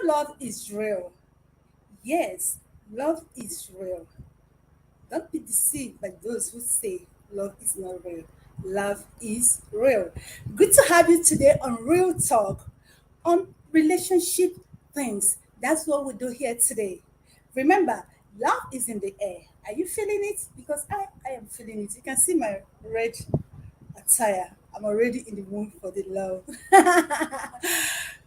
Love is real. Yes, love is real. Don't be deceived by those who say love is not real. Love is real. Good to have you today on Real Talk on relationship things. That's what we do here today. Remember, love is in the air. Are you feeling it? Because I am feeling it. You can see my red attire. I'm already in the mood for the love.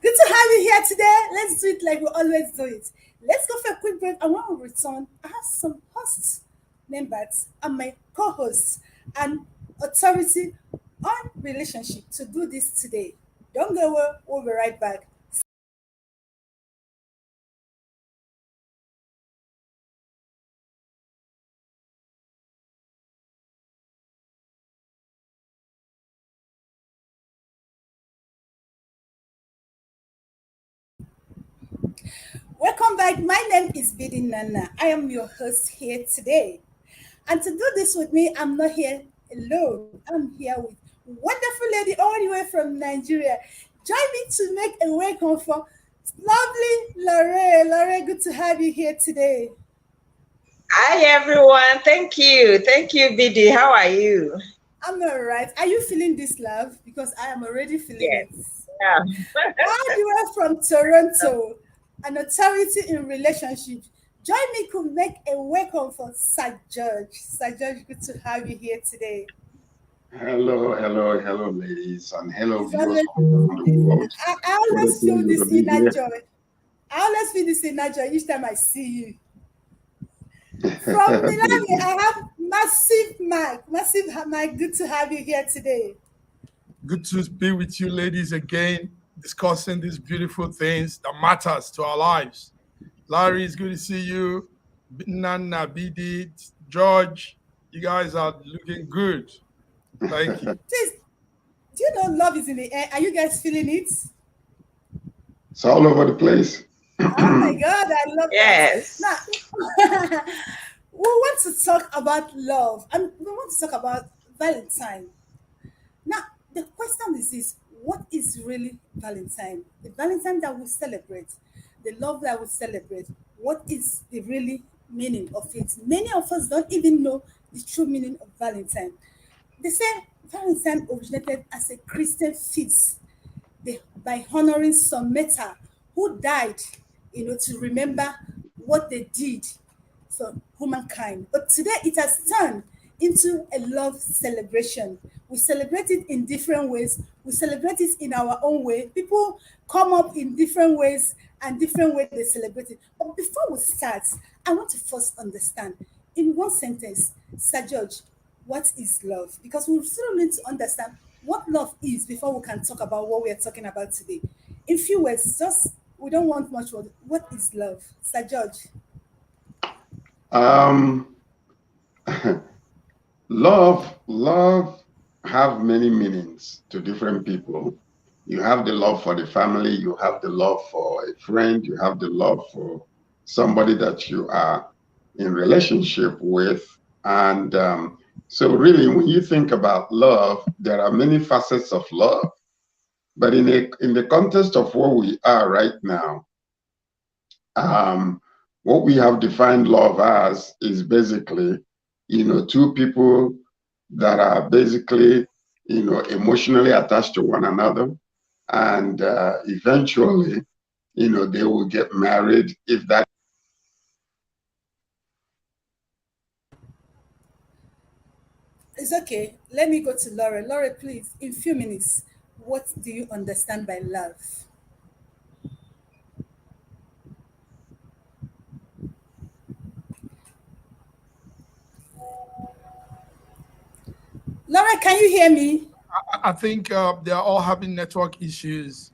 Good to have you here today. Let's do it like we always do it. Let's go for a quick break. And when we return, I have some hosts members and my co-hosts and authority on relationship to do this today. Don't go away. We'll be right back. Welcome back. My name is Bidi Nana. I am your host here today. And to do this with me, I'm not here alone. I'm here with wonderful lady all the way from Nigeria. Join me to make a welcome for lovely Laurry. Laurry, good to have you here today. Hi everyone. Thank you. Thank you, BD. How are you? I'm all right. Are you feeling this love? Because I am already feeling Yes. it. Yeah. All the way from Toronto, an authority in relationships. Join me to make a welcome for Sir George. Sir George, good to have you here today. Hello, ladies, and hello, It's viewers always, from around the world. I What a always feel pleasure to this be inner here. joy. I always feel this inner joy each time I see you. From Thank Miami, you. I have massive Mike. Good to have you here today. Good to be with you ladies again, discussing these beautiful things that matters to our lives. Larry, it's good to see you. Nana, BD, George, you guys are looking good. Thank you. Please, do you know love is in the air? Are you guys feeling it? It's all over the place. Oh my God, I love that. Now, Yes. we want to talk about love and we want to talk about Valentine. Now, the question is this: what is really Valentine? The Valentine that we celebrate, the love that we celebrate, what is the really meaning of it? Many of us don't even know the true meaning of Valentine. They say Valentine originated as a Christian feast by honoring some martyr who died, to remember what they did for humankind. But today it has turned into a love celebration. We celebrate it in different ways. We celebrate it in our own way. People come up in different ways and different ways they celebrate it. But before we start, I want to first understand in one sentence, Sir George, what is love? Because we still need to understand what love is before we can talk about what we are talking about today. In few words, just we don't want much word. What is love, Sir George? um, love have many meanings to different people. You have the love for the family, you have the love for a friend, you have the love for somebody that you are in relationship with. And so really, when you think about love, there are many facets of love. But in the context of where we are right now, what we have defined love as is basically, two people that are basically, emotionally attached to one another, and eventually, they will get married if that. It's okay. Let me go to Laura. Laura, please, in few minutes, what do you understand by love? Laura, can you hear me? I think they are all having network issues.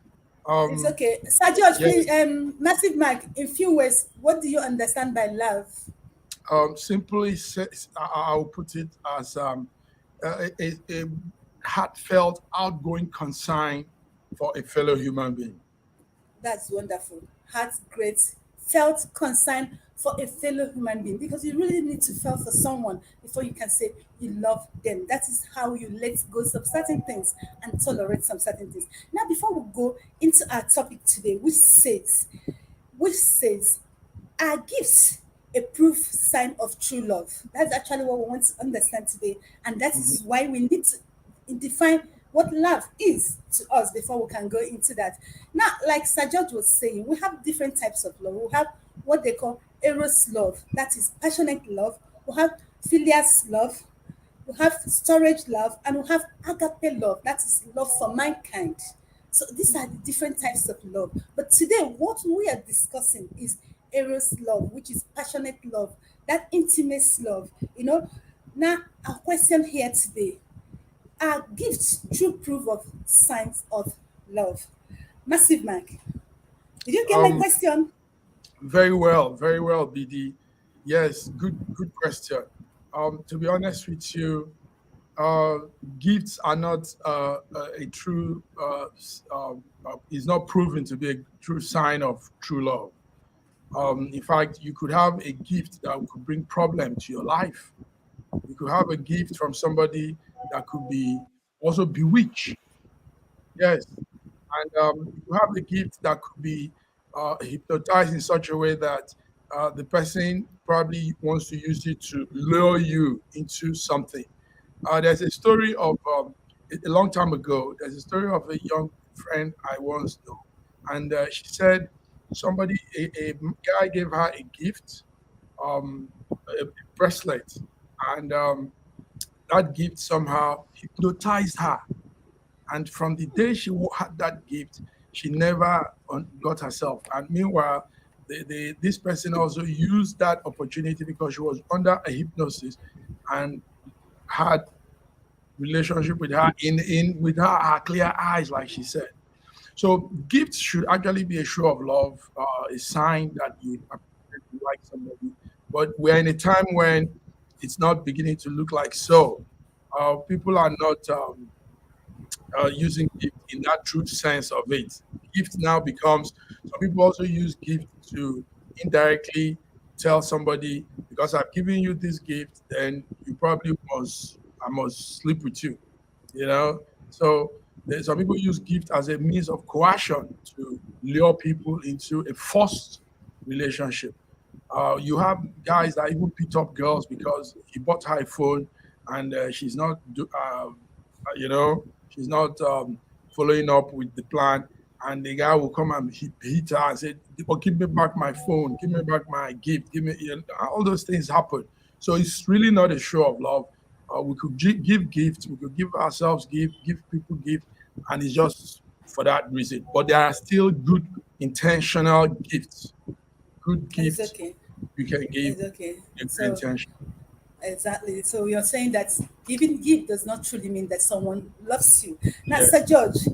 It's Um, okay. Sir George, yes, please, Massive Mike, in few words, what do you understand by love? simply, I'll put it as a heartfelt, outgoing concern for a fellow human being. That's wonderful. Heart great, felt concern for a fellow human being, because you really need to feel for someone before you can say you love them. That is how you let go of certain things and tolerate some certain things. Now, before we go into our topic today, which says are gifts a proof sign of true love? That's actually what we want to understand today. And that Mhm. is why we need to define what love is to us before we can go into that. Now, like Sir George was saying, we have different types of love. We have what they call eros love, that is passionate love. We have phileas love, we have storage love, and we have agape love, that is love for mankind. So these are the different types of love. But today, what we are discussing is eros love, which is passionate love, that intimate love. Now our question here today: are gifts true proof of signs of love? Massive Mike, did you get my Um, question? very well, BD. Yes, good question. To be honest with you, uh, gifts are not a true is not proven to be a true sign of true love. In fact, you could have a gift that could bring problem to your life. You could have a gift from somebody that could be also bewitched. Yes, and you have a gift that could be hypnotized in such a way that the person probably wants to use it to lure you into something. There's a story of a long time ago. There's a story of a young friend I once knew, and she said a guy gave her a gift, a bracelet, and that gift somehow hypnotized her. And from the day had that gift, she never got herself. And meanwhile, this person also used that opportunity because she was under a hypnosis and had relationship with her in with her clear eyes, like she said. So gifts should actually be a show of love, a sign that you appreciate, you like somebody. But we're in a time when it's not beginning to look like so. People are not using gift in that true sense of it. Gift now becomes, some people also use gift to indirectly tell somebody, because I've given you this gift, then you probably I must sleep with you, you know. So some people use gift as a means of coercion to lure people into a forced relationship. You have guys that even pick up girls because he bought her a phone and she's not, she's not following up with the plan. And the guy will come and hit her and say, "Oh, give me back my phone, give me back my gift, give me," all those things happen. So it's really not a show of love. We could give gifts, we could give ourselves gift, give people gift, and it's just for that reason. But there are still good intentional gifts, good It's gifts okay. you can give It's okay. a good So intention. exactly. So you're saying that giving gift does not truly mean that someone loves you. Now, Yeah. Sir George,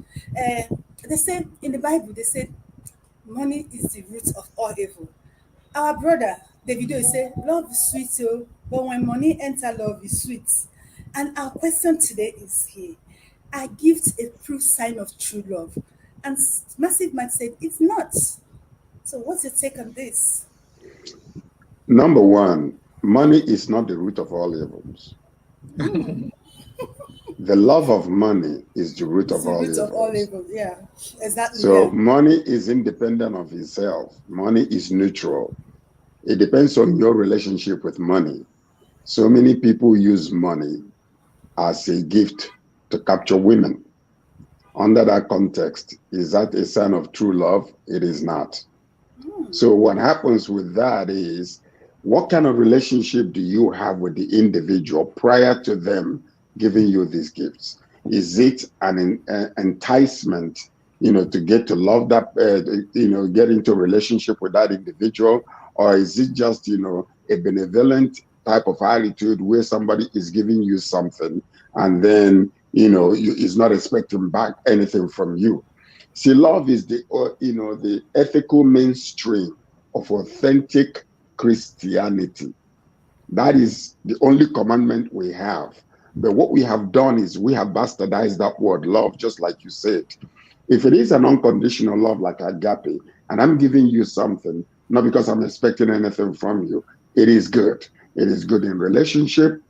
they say in the Bible, they say money is the root of all evil. Our brother Davido say love is sweet, oh, but when money enter, love is sweet. And our question today is here: are gifts a proof sign of true love? And Massive Man said it's not. So what's your take on this? Number one, money is not the root of all evils. The love of money is the root It's of the all root of all evils. evil. Yeah, exactly. So Yeah. money is independent of itself. Money is neutral. It depends on your relationship with money. So many people use money as a gift to capture women. Under that context, is that a sign of true love? It is not. So what happens with that is, what kind of relationship do you have with the individual prior to them giving you these gifts? Is it an enticement, to get to love that, get into a relationship with that individual, or is it just, a benevolent type of attitude where somebody is giving you something and then is not expecting back anything from you. See, love is the ethical mainstream of authentic Christianity. That is the only commandment we have. But what we have done is we have bastardized that word love, just like you said. If it is an unconditional love like agape, and I'm giving you something, not because I'm expecting anything from you, it is good. It is good in relationship.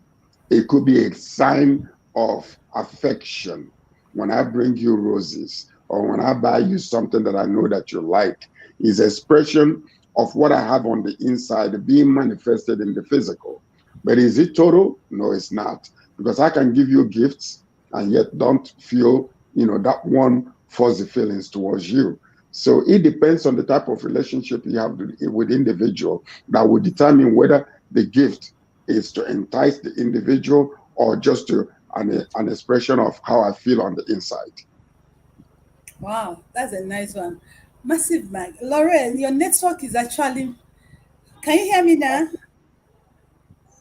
It could be a sign of affection when I bring you roses or when I buy you something that I know that you like. Is expression of what I have on the inside being manifested in the physical. But is it total? No, it's not. Because I can give you gifts and yet don't feel, that one fuzzy feelings towards you. So it depends on the type of relationship you have with individual that will determine whether the gift is to entice the individual or just to an expression of how I feel on the inside. Wow, that's a nice one. Massive Mag. Lauren, your network is actually. Can you hear me now?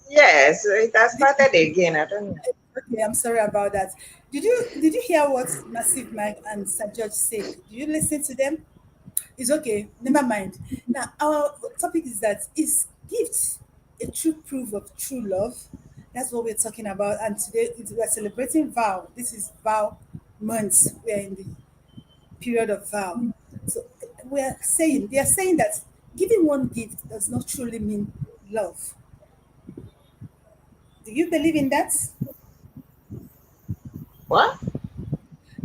Yes, it has Did, started again. I don't know. okay, I'm sorry about that. Did you hear what Massive Mag and Sir George said? Did you listen to them? It's okay. Never mind. Now our topic is that is gift a true proof of true love? That's what we're talking about. And today we're celebrating vow. This is vow months. We're in the period of vow. So they are saying that giving one gift does not truly mean love. Do you believe in that? What?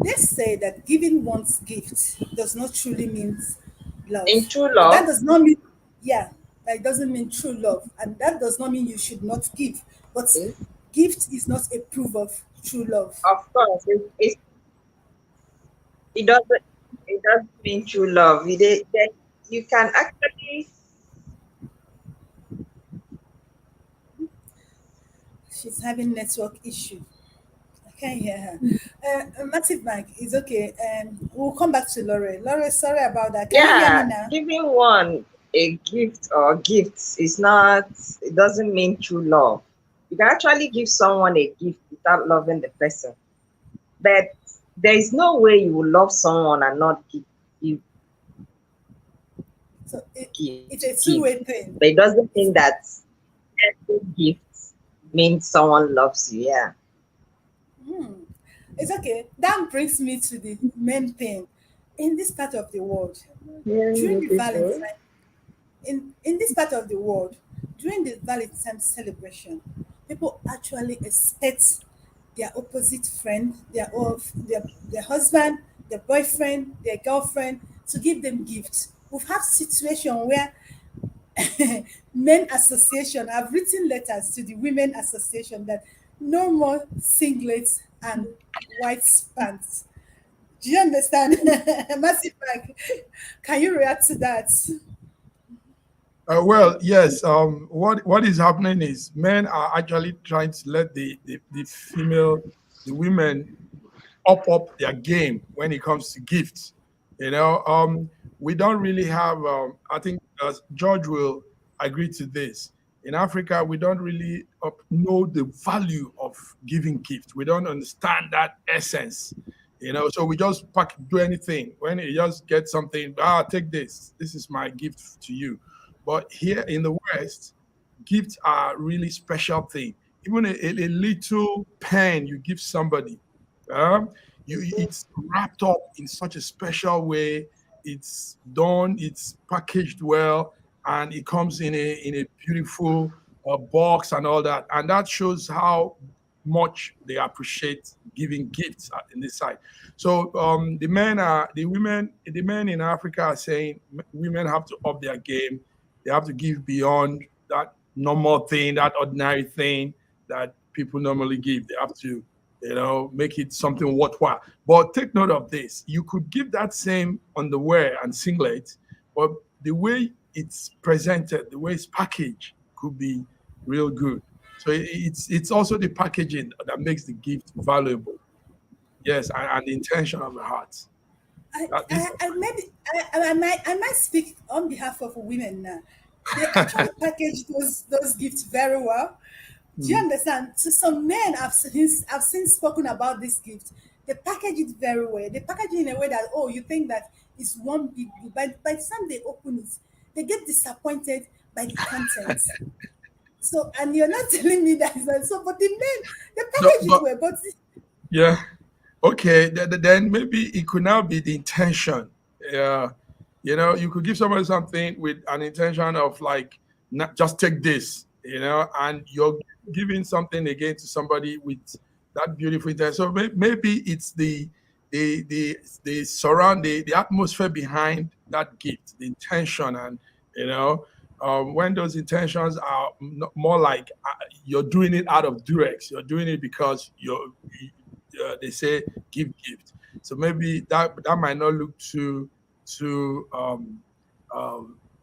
They say that giving one's gift does not truly mean In love. true But that love? does not mean, yeah, that doesn't mean true love. And that does not mean you should not give. But Eh, gift is not a proof of true love. of course, it doesn't. It doesn't mean true love. You can actually. She's having network issue. I can't hear her. Massive Mike is okay. We'll come back to Laura. Laura, sorry about that. Can you hear me Yeah, now? giving one a gift or gifts is not. It doesn't mean true love. You can actually give someone a gift without loving the person, but there is no way you will love someone and not give So gift it's to a give. two-way thing. But it doesn't It's mean that every gift means someone loves you. Yeah. it's okay. That brings me to the main thing. In this part of the world, Hearing during you the people. Valentine, in this part of the world, during the Valentine celebration, people actually expect their opposite friend, their husband, their boyfriend, their girlfriend to give them gifts. We've had situation where men association have written letters to the women association that no more singlets and white pants. Do you understand? Massive Mike, can you react to that? Well, yes. What is happening is men are actually trying to let the female, the women up their game when it comes to gifts. You know, we don't really have. I think George will agree to this. In Africa, we don't really know the value of giving gifts. We don't understand that essence. You know, so we just do anything. When you just get something, take this. This is my gift to you. But here in the West, gifts are really special thing. Even a little pen you give somebody, um, it's wrapped up in such a special way. It's done. It's packaged well, and it comes in a beautiful box and all that. And that shows how much they appreciate giving gifts in this side. So the men in Africa are saying women have to up their game. They have to give beyond that normal thing, that ordinary thing that people normally give. They have to, make it something worthwhile. But take note of this. You could give that same underwear and singlet, but the way it's presented, the way it's packaged could be real good. So it's also the packaging that makes the gift valuable. Yes, and the intention of the heart. I, That this I maybe I might speak on behalf of women now. They actually package those gifts very well. Do you Mm. understand? So some men I've seen spoken about this gift. They package it very well. They package it in a way that, oh, you think that it's one big gift. But by the time they open it, they get disappointed by the content. So, and you're not telling me that it's not so, but the men, they So, package it but well. But yeah, okay. Then maybe it could now be the intention. Yeah, you could give somebody something with an intention of like, not just take this, and you're giving something again to somebody with that beautiful intention. So maybe it's the surround the atmosphere behind that gift, the intention, and you know. When those intentions are more like you're doing it out of durex, you're doing it because they say give gift. So maybe that might not look too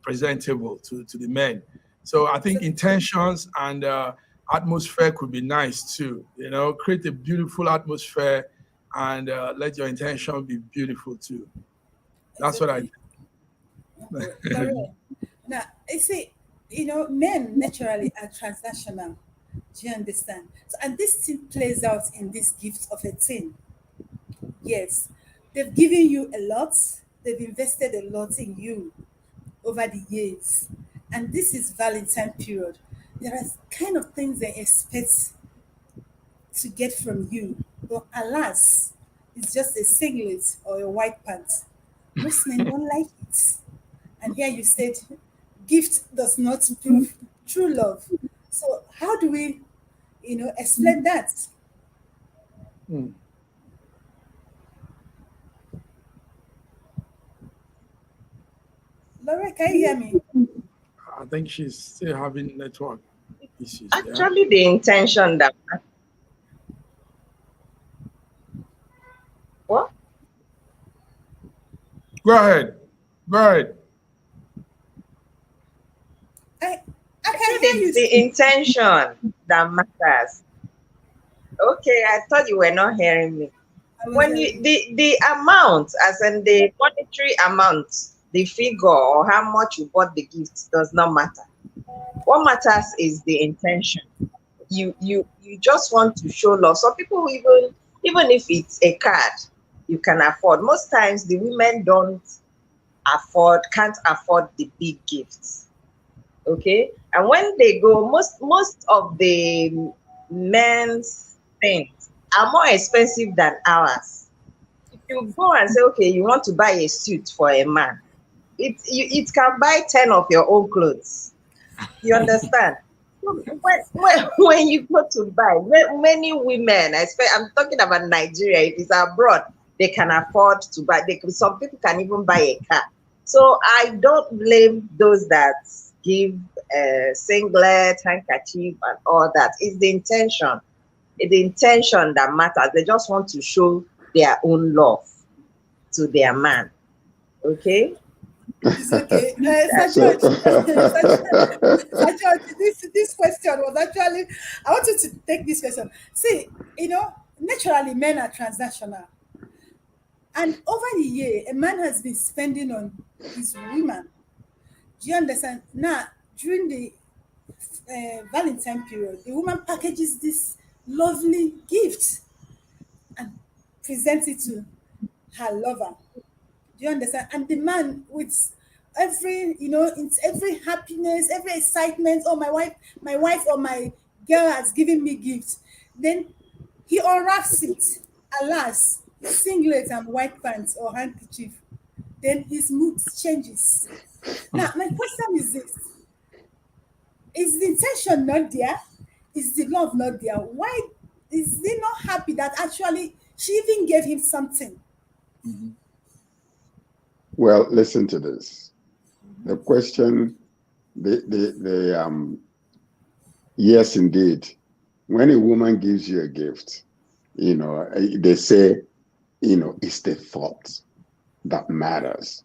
presentable to the men. So I so think intentions and atmosphere could be nice too. Create a beautiful atmosphere and let your intention be beautiful too. it's That's what I okay. Okay. Laurel. Now, I see, men naturally are transnational. Do you understand? So, and this thing plays out in this gift of a teen. Yes, they've given you a lot. They've invested a lot in you over the years, and this is Valentine period. There are kind of things they expect to get from you, but alas, it's just a singlet or a white pants. Most men don't like it. And here you said, gift does not prove true love. So how do we, explain that? Hmm. Laura, can you hear me? I think she's still having network issues. Yeah. Actually, the intention that what? Go ahead. Go ahead. I I I can said hear it's you the speak. intention that matters. Okay, I thought you were not hearing me. I was When hearing you you. the amount, as in the monetary amount, the figure or how much you bought the gift does not matter. What matters is the intention. You just want to show love. Some people even if it's a card you can afford. Most times the women can't afford the big gifts. Okay, and when they go, most of the men's things are more expensive than ours. If you go and say, okay, you want to buy a suit for a man, it can buy 10 of your own clothes. You understand? So when you go to buy, many women, I'm talking about Nigeria, if it's abroad, they can afford to buy. Some people can even buy a car. So I don't blame those that give singlet, handkerchief, and all that. It's the intention. It's the intention that matters. They just want to show their own love to their man. Okay? It's okay. Sir So, George, Sir George, this question was actually, I want you to take this question. See, naturally men are transactional. And over the year, a man has been spending on his woman. Do you understand? Now, during the Valentine period, the woman packages this lovely gift and presents it to her lover. Do you understand? And the man with it's every happiness, every excitement. Oh, my wife or my girl has given me gifts. Then he unwraps it. Alas, singlet and white pants or handkerchief. Then his mood changes. Now, my question is this: is the intention not there? Is the love not there? Why is he not happy that actually she even gave him something? Mhm. well, listen to this. The question, the yes, indeed. When a woman gives you a gift, they say, it's the thought that matters.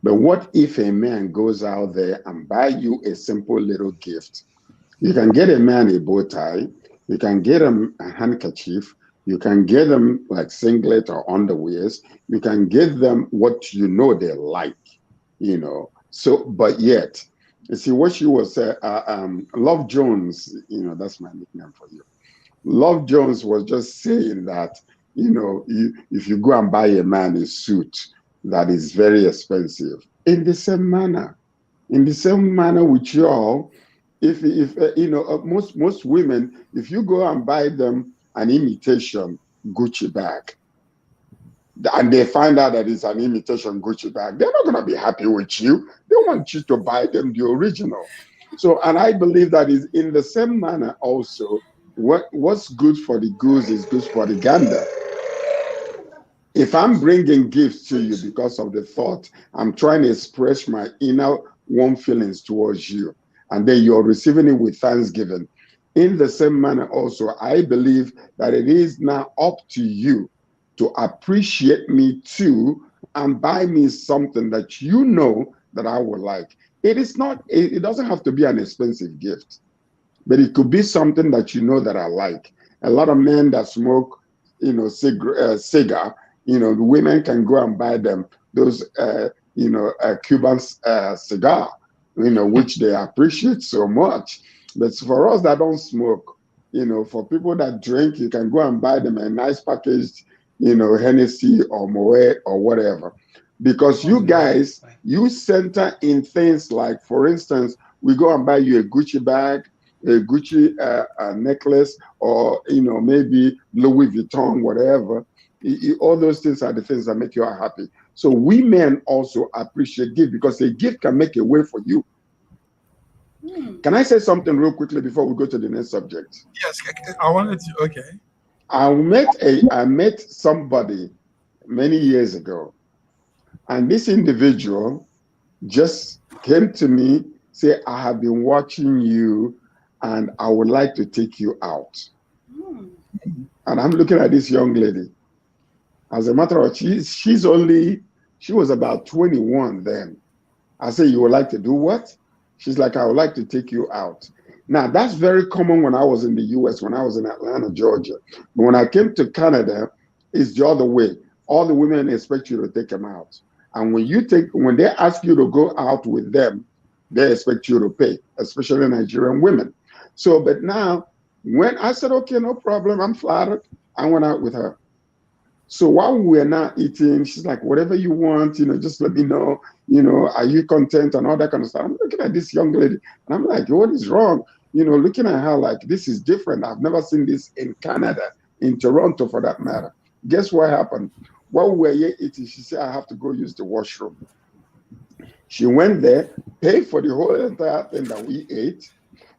But what if a man goes out there and buy you a simple little gift? You can get a man a bow tie, you can get him a handkerchief, you can get them like singlet or underwears, you can get them what they like. So, but yet You see, what she was, Love Jones, that's my nickname for you. Love Jones was just saying that, if you go and buy a man a suit that is very expensive, in the same manner with y'all, if most women, if you go and buy them an imitation Gucci bag, and they find out that it's an imitation Gucci bag, they're not going to be happy with you. They want you to buy them the original. So, and I believe that is in the same manner also. What's good for the goose is good for the gander. If I'm bringing gifts to you because of the thought, I'm trying to express my inner warm feelings towards you, and then you're receiving it with thanksgiving. In the same manner, also, I believe that it is now up to you to appreciate me too and buy me something that you know that I would like. It doesn't have to be an expensive gift, but it could be something that you know that I like. A lot of men that smoke, cigar, the women can go and buy them those, Cuban cigar, which they appreciate so much. But for us that don't smoke, for people that drink, you can go and buy them a nice packaged, Hennessy or Moet or whatever. Because you guys, you center in things like, for instance, we go and buy you a Gucci bag, a Gucci necklace, or maybe Louis Vuitton, whatever. All those things are the things that make you happy. So we men also appreciate gift, because a gift can make a way for you. Can I say something real quickly before we go to the next subject? Yes, I wanted to. Okay. I met somebody many years ago, and this individual just came to me, say, I have been watching you and I would like to take you out. And I'm looking at this young lady. As a matter of fact, she was about 21 then. I said, you would like to do what? She's like, I would like to take you out. Now, that's very common when I was in the US, when I was in Atlanta, Georgia. But when I came to Canada, it's the other way. All the women expect you to take them out. And when they ask you to go out with them, they expect you to pay, especially Nigerian women. So, but now, when I said, okay, no problem, I'm flattered, I went out with her. So while we were not eating, she's like, whatever you want, just let me know, are you content and all that kind of stuff. I'm looking at this young lady and I'm like, what is wrong? Looking at her like, this is different. I've never seen this in Canada, in Toronto for that matter. Guess what happened? While we were here eating, she said, I have to go use the washroom. She went there, paid for the whole entire thing that we ate.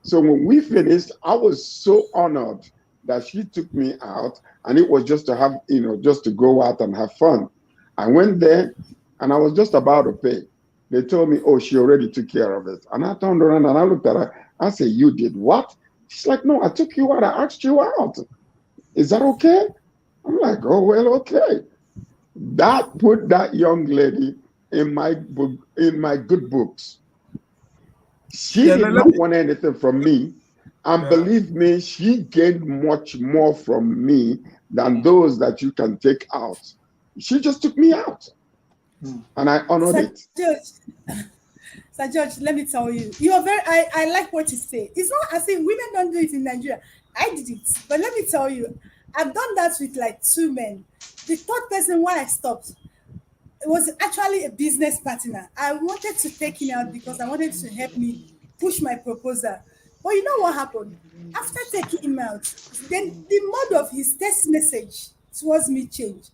So when we finished, I was so honored that she took me out, and it was just to have, just to go out and have fun. I went there and I was just about to pay. They told me, oh, she already took care of it. And I turned around and I looked at her. I said, you did what? She's like, no, I took you out. I asked you out. Is that okay? I'm like, oh, well, okay. That put that young lady in my book, in my good books. She did not want anything from me. And believe me, she gained much more from me than those that you can take out. She just took me out. And I honored it. Sir George, let me tell you, I like what you say. It's not as if women don't do it in Nigeria. I did it. But let me tell you, I've done that with like 2 men. The third person, why I stopped, it was actually a business partner. I wanted to take him out because I wanted to help me push my proposal. But you know what happened? After taking him out, then the mode of his text message towards me changed.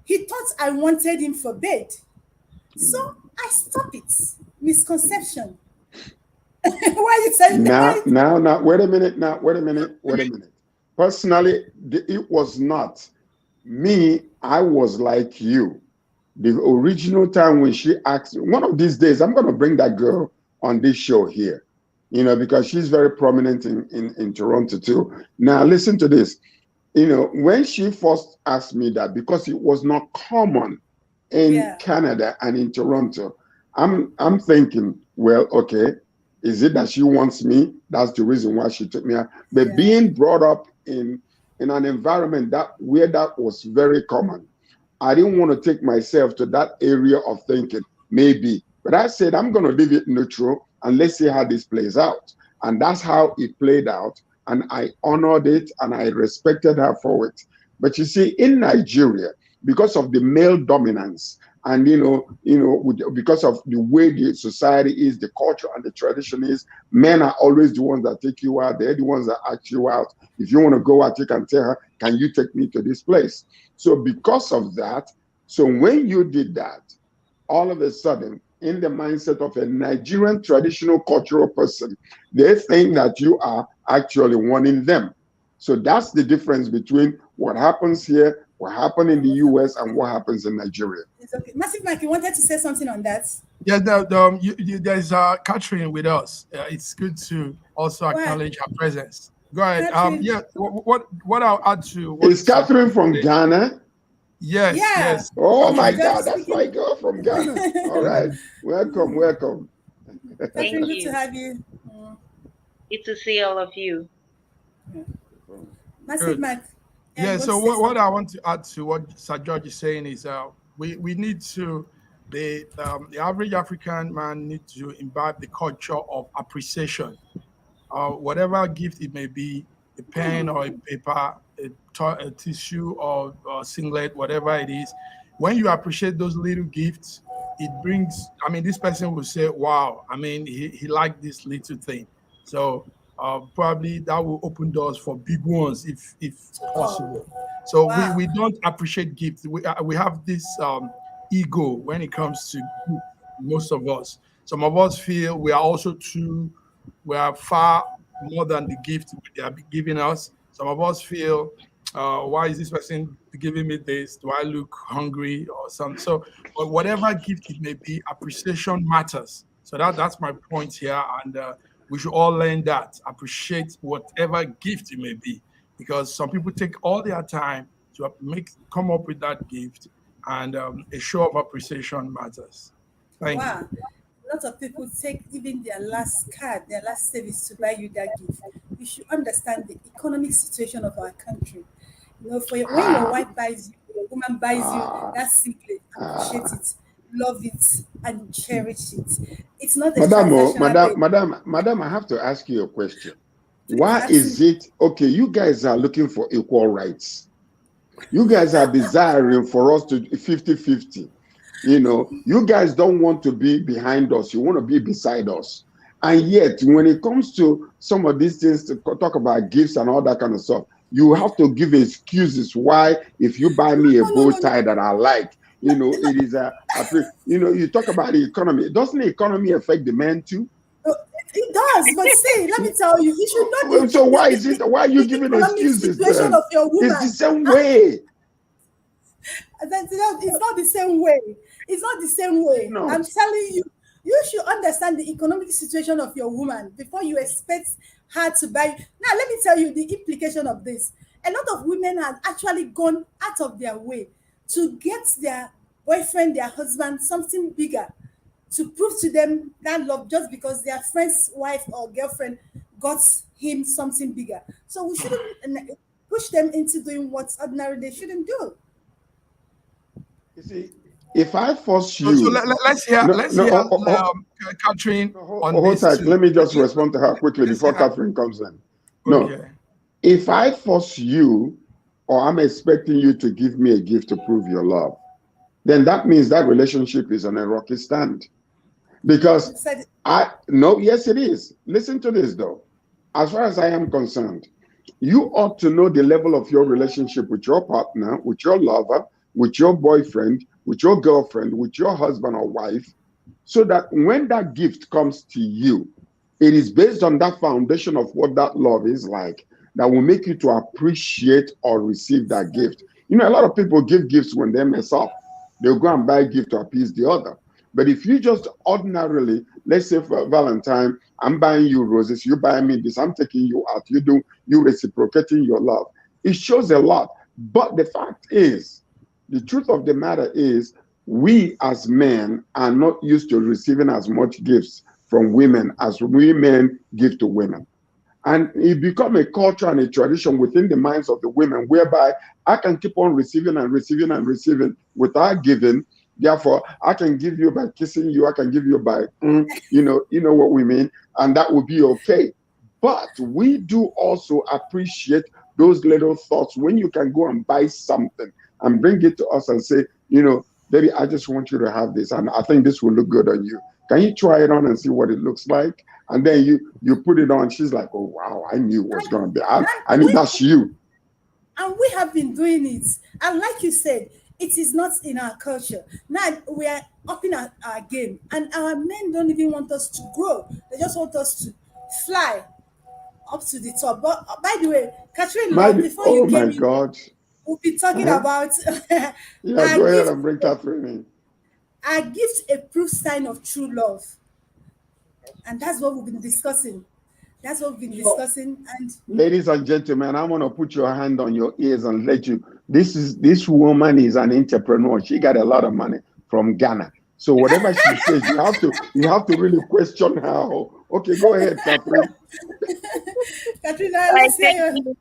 He thought I wanted him for bed. So I stopped it. Misconception. Why you saying that? Now, wait a minute. Personally, it was not me. I was like you. The original time when she asked, one of these days, I'm going to bring that girl on this show here, because she's very prominent in Toronto too. Now, listen to this. When she first asked me that, because it was not common in Canada and in Toronto, I'm thinking, well, okay, is it that she wants me? That's the reason why she took me out. But being brought up in an environment where that was very common, I didn't want to take myself to that area of thinking, maybe. But I said, I'm going to leave it neutral. and let's see how this plays out. And that's how it played out. And I honored it and I respected her for it. But you see, in Nigeria, because of the male dominance, and because of the way the society is, the culture and the tradition is, men are always the ones that take you out. They're the ones that ask you out. If you want to go out, you can tell her, "Can you take me to this place?" So because of that, so when you did that, all of a sudden, in the mindset of a Nigerian traditional cultural person, they think that you are actually wanting them. So that's the difference between what happens here, what happened in the US, and what happens in Nigeria. It's okay. Massive Mike, you wanted to say something on that? Yeah, there's Catherine with us. It's good to also Why? acknowledge her presence. Go ahead. Catherine. Yeah, what I'll add to what Is Catherine from Ghana? Yes, Yeah. yes. Oh my Just God, that's speaking. my girl from Ghana. All right. Welcome, welcome. Catherine, Thank good to you. have you. Good to see all of you. Massive Good. Mike. Yeah, you want so to say what I want to add to what Sir George is saying is we need to the average African man needs to imbibe the culture of appreciation. Whatever gift it may be, a pen or a paper, a tissue or singlet, whatever it is, when you appreciate those little gifts, it brings, I mean, this person will say, wow, I mean, he liked this little thing. So probably that will open doors for big ones if possible. So Wow. we don't appreciate gifts. We have this ego when it comes to gift, most of us. Some of us feel we are also too, we are far more than the gift they are giving us. Some of us feel, why is this person giving me this? Do I look hungry or something? So, but whatever gift it may be, appreciation matters. So that's my point here, and we should all learn that appreciate whatever gift it may be, because some people take all their time to come up with that gift, and a show of appreciation matters. Thank you. Wow. A lot of people take even their last card, their last service to buy you that gift. You should understand the economic situation of our country. When your wife buys you, your woman buys you Ah, that singlet, appreciate ah. it, love it, and cherish it. It's not a Madam, oh, transactional thing. madam, I have to ask you a question. Please Why ask me. is it okay? You guys are looking for equal rights. You guys are desiring for us to 50-50. You guys don't want to be behind us. You want to be beside us. And yet, when it comes to some of these things, to talk about gifts and all that kind of stuff, you have to give excuses why, if you buy me a No, no, bow no, no. tie that I like, it is you talk about the economy. Doesn't the economy affect the men too? It does, but see, let me tell you, it should not Well, so why are you the giving economic excuses situation then? of your It's the woman. same way. It's not the same way. It's not the same Why way. I'm not? telling you, you should understand the economic situation of your woman before you expect her to buy. Now, let me tell you the implication of this. A lot of women have actually gone out of their way to get their boyfriend, their husband, something bigger to prove to them that love just because their friend's wife or girlfriend got him something bigger. So we shouldn't push them into doing what ordinary they shouldn't do. You see, if I force So you, no, let's no, hear Catherine on hold this tight. too. Let me just respond to her quickly Let's before hear. Catherine comes in. No, Okay. if I force you, or I'm expecting you to give me a gift to prove your love, then that means that relationship is on a rocky stand. You Because said no, yes, it is. Listen to this though. As far as I am concerned, you ought to know the level of your relationship with your partner, with your lover, with your boyfriend, with your girlfriend, with your husband or wife, so that when that gift comes to you, it is based on that foundation of what that love is like that will make you to appreciate or receive that gift. A lot of people give gifts when they mess up. They'll go and buy a gift to appease the other. But if you just ordinarily, let's say for Valentine, I'm buying you roses, you buy me this, I'm taking you out, you reciprocating your love. It shows a lot. But the fact is, the truth of the matter is, we as men are not used to receiving as much gifts from women as women give to women. And it become a culture and a tradition within the minds of the women, whereby I can keep on receiving and receiving and receiving without giving, Therefore, I can give you by kissing you, I can give you by, you know what we mean, and that would be okay. But we do also appreciate those little thoughts when you can go and buy something and bring it to us and say, baby, I just want you to have this, and I think this will look good on you. Can you try it on and see what it looks like? And then you put it on. She's like, oh wow, I knew it was going to be. I mean, that's you. And we have been doing it. And like you said, it is not in our culture. Now we are upping our game. And our men don't even want us to grow. They just want us to fly up to the top. But by the way, Catherine Love, before Oh you my came in, God. we'll be talking about Yeah, go ahead and bring Catherine in. our gift, a proof sign of true love. And that's what we've been discussing. That's what we've been discussing. And Ladies and gentlemen, I want to put your hand on your ears and let you. This woman is an entrepreneur. She got a lot of money from Ghana. So whatever she says, you have to really question her. Okay, go ahead, Catherine. Catherine, Right, let's hear thank you.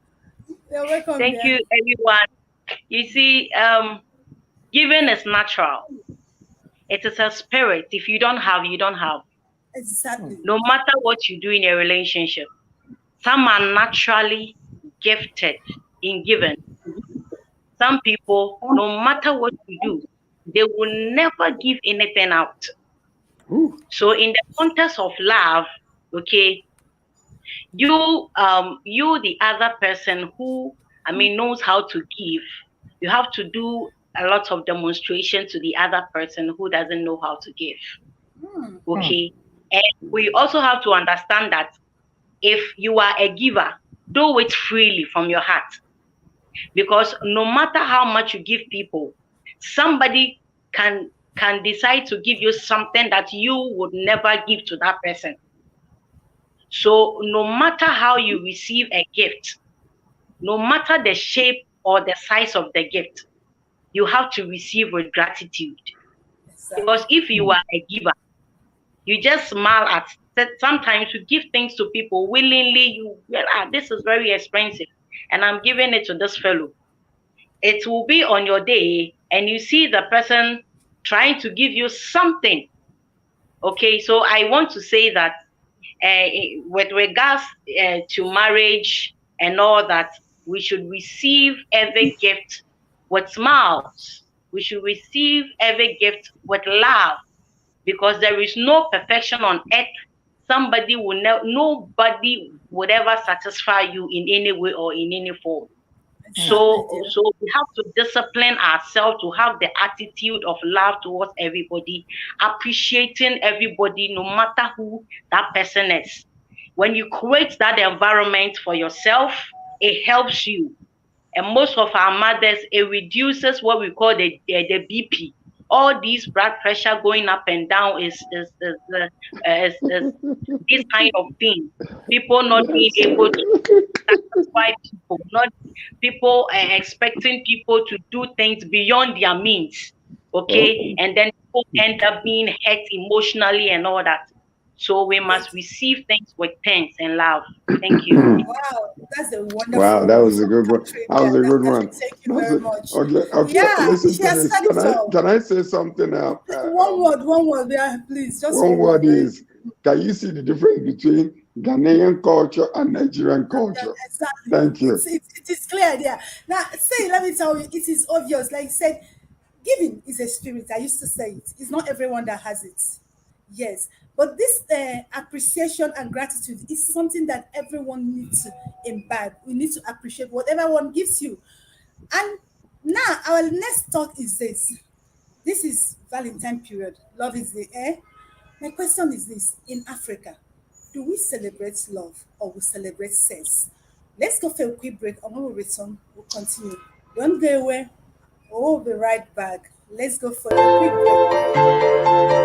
you. You're welcome. Thank dear. you, everyone. You see, giving is natural. It is a spirit. If you don't have, you don't have. Exactly. No matter what you do in a relationship, some are naturally gifted in giving. Some people, no matter what you do, they will never give anything out. Ooh. So in the context of love, okay, you the other person who knows how to give, you have to do a lot of demonstration to the other person who doesn't know how to give. Okay. And we also have to understand that if you are a giver, do it freely from your heart. Because no matter how much you give people, somebody can decide to give you something that you would never give to that person. So no matter how you receive a gift, no matter the shape or the size of the gift, you have to receive with gratitude. Exactly. Because if you are a giver, you just smile at. Sometimes you give things to people willingly. This is very expensive, and I'm giving it to this fellow. It will be on your day, and you see the person trying to give you something. Okay, so I want to say that with regards to marriage and all that, we should receive every gift with smiles. We should receive every gift with love, because there is no perfection on earth. Nobody would ever satisfy you in any way or in any form. So we have to discipline ourselves to have the attitude of love towards everybody, appreciating everybody, no matter who that person is. When you create that environment for yourself, it helps you. And most of our mothers, it reduces what we call the BP. All these blood pressure going up and down is this kind of thing. People not being able to satisfy people, not people expecting people to do things beyond their means. Okay, and then people end up being hurt emotionally and all that. So we must receive things with thanks and love. Thank you. Wow, that's a wonderful. Wow, that was a good one. That was a good one. Thank you very much. Okay, Yeah, listen she to has this. said it all. Can I say something now? One word, yeah, please. Just one word is, can you see the difference between Ghanaian culture and Nigerian culture? Exactly. Thank you. It is clear there. Now, let me tell you, it is obvious. Like I said, giving is a spirit. I used to say it. It's not everyone that has it. Yes. But this appreciation and gratitude is something that everyone needs to imbibe. We need to appreciate whatever one gives you. And now, our next talk is this. This is Valentine period. Love is the air. My question is this. In Africa, do we celebrate love or we celebrate sex? Let's go for a quick break, and when we return, we'll continue. Don't go away. We'll be right back. Let's go for a quick break.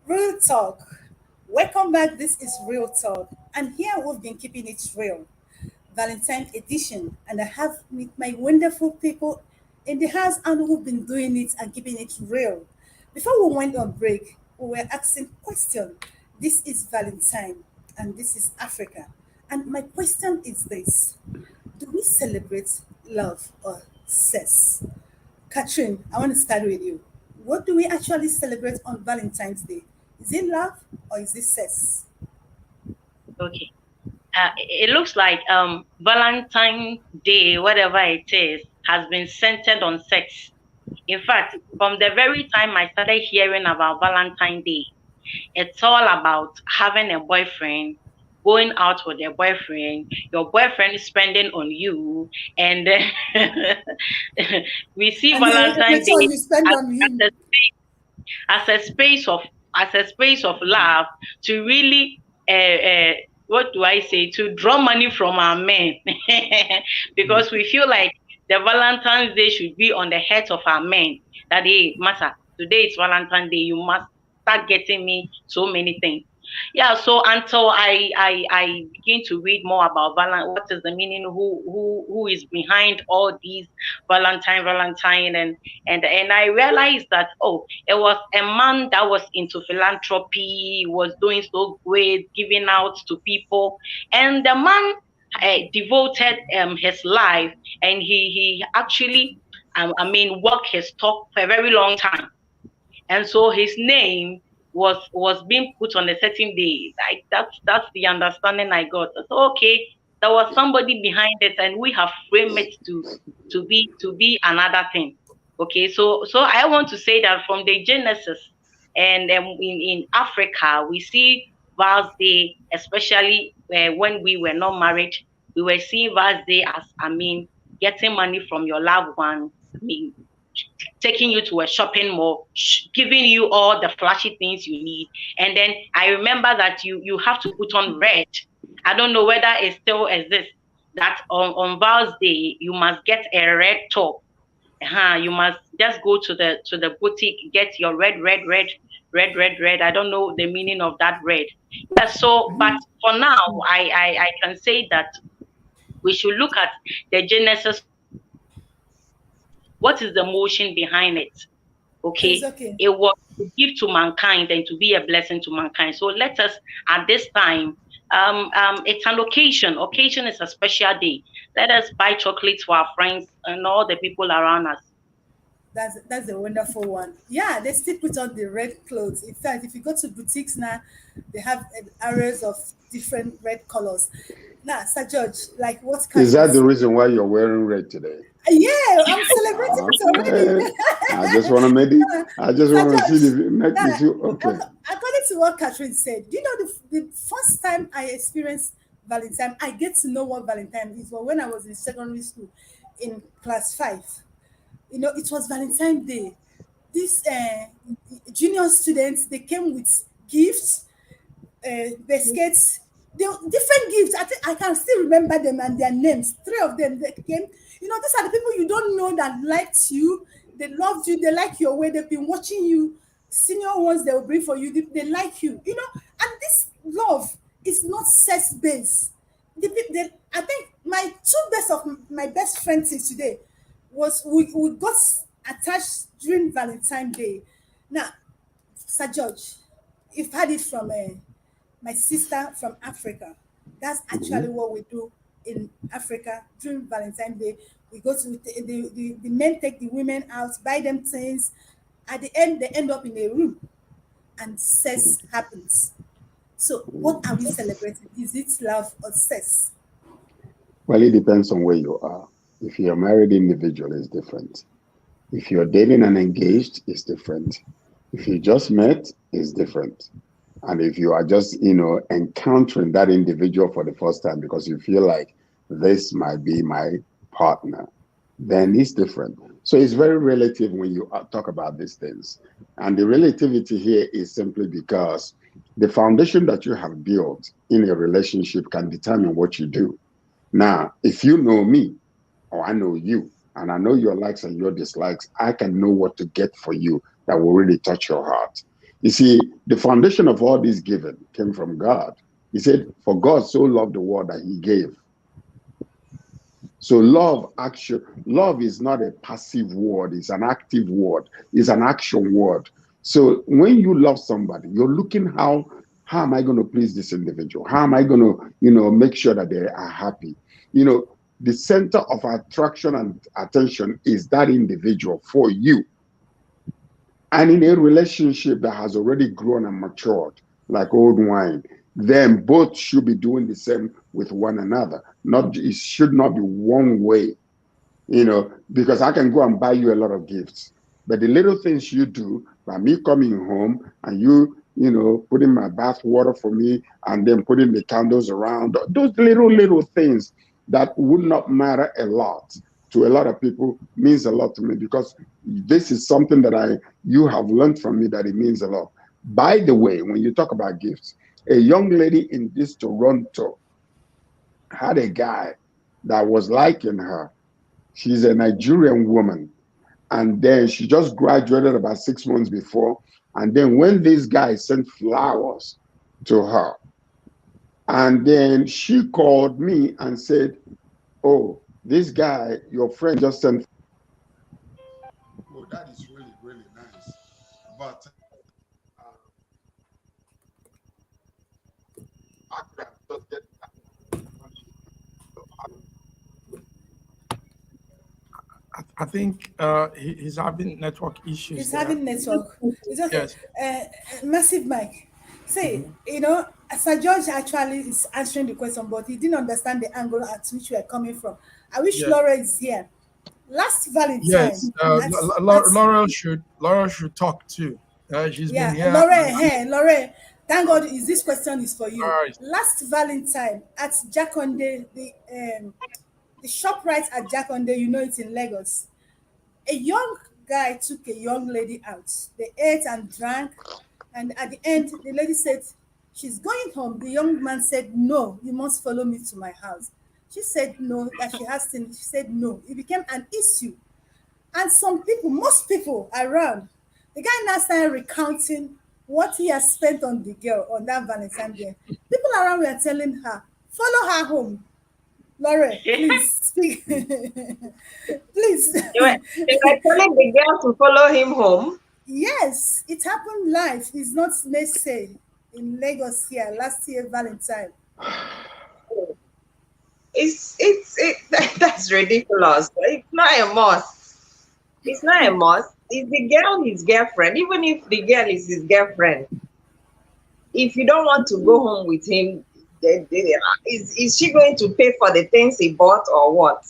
Real talk. Welcome back. This is Real Talk. And here we've been keeping it real. Valentine edition. And I have with my wonderful people in the house and who've been doing it and keeping it real. Before we went on break, we were asking question. This is Valentine and this is Africa. And my question is this. Do we celebrate love or sex? Catherine, I want to start with you. What do we actually celebrate on Valentine's Day? Is it love or is it sex? Okay. It looks like Valentine Day, whatever it is, has been centered on sex. In fact, from the very time I started hearing about Valentine Day, it's all about having a boyfriend, going out with your boyfriend is spending on you, and then we see And the Valentine return Day you spend as, on as him. a as a space of love to really what do I say, to draw money from our men because we feel like the Valentine's Day should be on the heads of our men, that hey master, today is Valentine's Day, you must start getting me so many things. Yeah, so until I begin to read more about Valentine, what is the meaning, who is behind all these Valentine, and I realized that, oh, it was a man that was into philanthropy, was doing so great, giving out to people, and the man devoted his life, and he actually worked his talk for a very long time, and so his name was being put on a certain day. Like that's the understanding I got. So okay, there was somebody behind it, and we have framed it to be another thing. Okay, so I want to say that from the Genesis, and in Africa we see Vows Day, especially when we were not married, we were seeing Vows Day as, getting money from your loved one. Taking you to a shopping mall, giving you all the flashy things you need. And then I remember that you have to put on red. I don't know whether it still exists, that on Val's Day, you must get a red top. You must just go to the boutique, get your red. I don't know the meaning of that red. Yeah, so, but for now, I can say that we should look at the genesis of what is the motion behind it. It's Okay, okay. it was to give to mankind and to be a blessing to mankind. So let us at this time, it's an occasion. Occasion is a special day. Let us buy chocolates for our friends and all the people around us. That's a wonderful one. Yeah, they still put on the red clothes. In fact, if you go to boutiques now, they have areas of different red colors. Now, Sir George, like what Is that Catherine the said. reason why you're wearing red today? Yeah, I'm celebrating it Okay. already. I just want to make it. I just Sir want to see George, the make yeah, it you okay. according to what Catherine said, you know, the first time I experienced Valentine, I get to know what Valentine is. Well, when I was in secondary school, in class 5, you know, it was Valentine Day. These junior students, they came with gifts, biscuits, they different gifts. I think I can still remember them and their names. 3 of them they came. You know, these are the people you don't know that liked you. They loved you. They like your way. They've been watching you. Senior ones they will bring for you. They like you. You know, and this love is not sex based. I think my two best of my best friends till today was we got attached during Valentine Day. Now, Sir George, you've had it from my sister from Africa. That's actually Mhm. what we do in Africa during Valentine's Day. We go to the men take the women out, buy them things. At the end, they end up in a room and sex happens. So, what are we celebrating? Is it love or sex? Well, it depends on where you are. If you're a married individual, it's different. If you're dating and engaged, it's different. If you just met, it's different. And if you are just, encountering that individual for the first time because you feel like this might be my partner, then it's different. So it's very relative when you talk about these things. And the relativity here is simply because the foundation that you have built in a relationship can determine what you do. Now, if you know me or I know you, and I know your likes and your dislikes, I can know what to get for you that will really touch your heart. You see, the foundation of all this giving came from God. He said, for God so loved the world that he gave. So love is not a passive word, it's an active word, it's an action word. So when you love somebody, you're looking how am I going to please this individual? How am I going to, make sure that they are happy? The center of attraction and attention is that individual for you. And in a relationship that has already grown and matured, like old wine, then both should be doing the same with one another. It should not be one way, because I can go and buy you a lot of gifts. But the little things you do, by me coming home and you putting my bath water for me and then putting the candles around, those little things that would not matter a lot to a lot of people means a lot to me, because this is something that you have learned from me that it means a lot. By the way, when you talk about gifts, a young lady in this Toronto had a guy that was liking her. She's a Nigerian woman. And then she just graduated about 6 months before. And then when this guy sent flowers to her, and then she called me and said, oh, this guy, your friend just sent. Oh, that is really, really nice. But I could have just get I think he's having network issues. He's there. having network. It's okay. Yes. Massive Mike. Say, Sir George actually is answering the question, but he didn't understand the angle at which we are coming from. I wish Yes. Laura is here. Last Valentine, Yes. Laurel should talk too. She's been here. Laura, thank God this question is for you. Alright. Last Valentine at Jakonde, the shop right at Jakonde, it's in Lagos. A young guy took a young lady out. They ate and drank, and at the end, the lady said she's going home. The young man said, no, you must follow me to my house. She said no, that she has to. She said no. It became an issue. And most people around, the guy now started recounting what he has spent on the girl on that Valentine Day. People around were telling her, follow her home. Laura, please speak. Please. They were telling the girl to follow him home. Yes, it happened live. It's not say in Lagos here last year Valentine. That's ridiculous. It's not a must. It's not a must. Is the girl his girlfriend? Even if the girl is his girlfriend, if you don't want to go home with him, is she going to pay for the things he bought or what?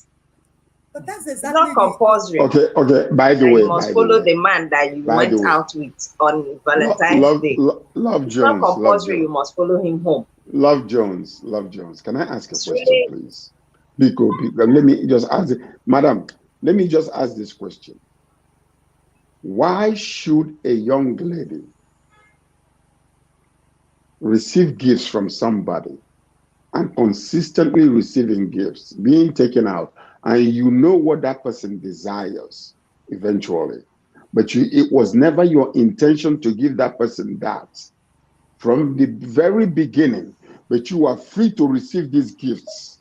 But that's It's exactly not compulsory. Okay. By the way, you must follow the man that you went out with on Valentine's Day. Love It's Jones. not compulsory. You must follow him home. Love Jones. Can I ask a question, please? Because let me just ask Madam, let me just ask this question. Why should a young lady receive gifts from somebody and consistently receiving gifts, being taken out, and you know what that person desires eventually, but it was never your intention to give that person that from the very beginning, but you are free to receive these gifts.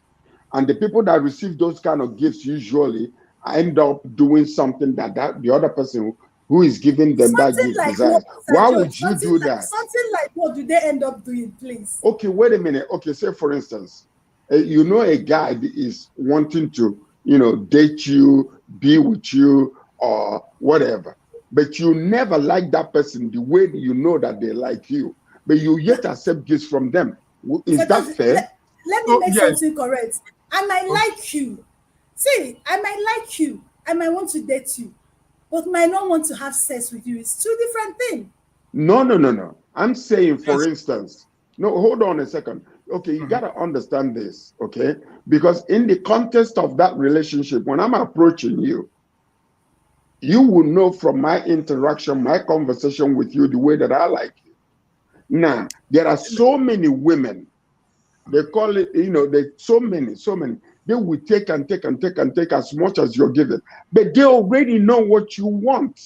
And the people that receive those kind of gifts usually end up doing something that the other person who is giving them that gift desires. Why would you do that? Something like what do they end up doing, please? Okay, wait a minute. Okay, say for instance, a guy is wanting to, date you, be with you, or whatever, but you never like that person the way you know that they like you, but you yet accept gifts from them. Is that fair? Let me make something correct. I might like you. See, I might like you, I might want to date you, but might not want to have sex with you. It's two different things. No, no, no, no. I'm saying, for Yes. instance, no, hold on a second. Okay, you Mhm. got to understand this, okay? Because in the context of that relationship, when I'm approaching you, you will know from my interaction, my conversation with you, the way that I like you. Now, there are so many women, they call it, there's so many. They will take and take and take and take as much as you're giving, but they already know what you want.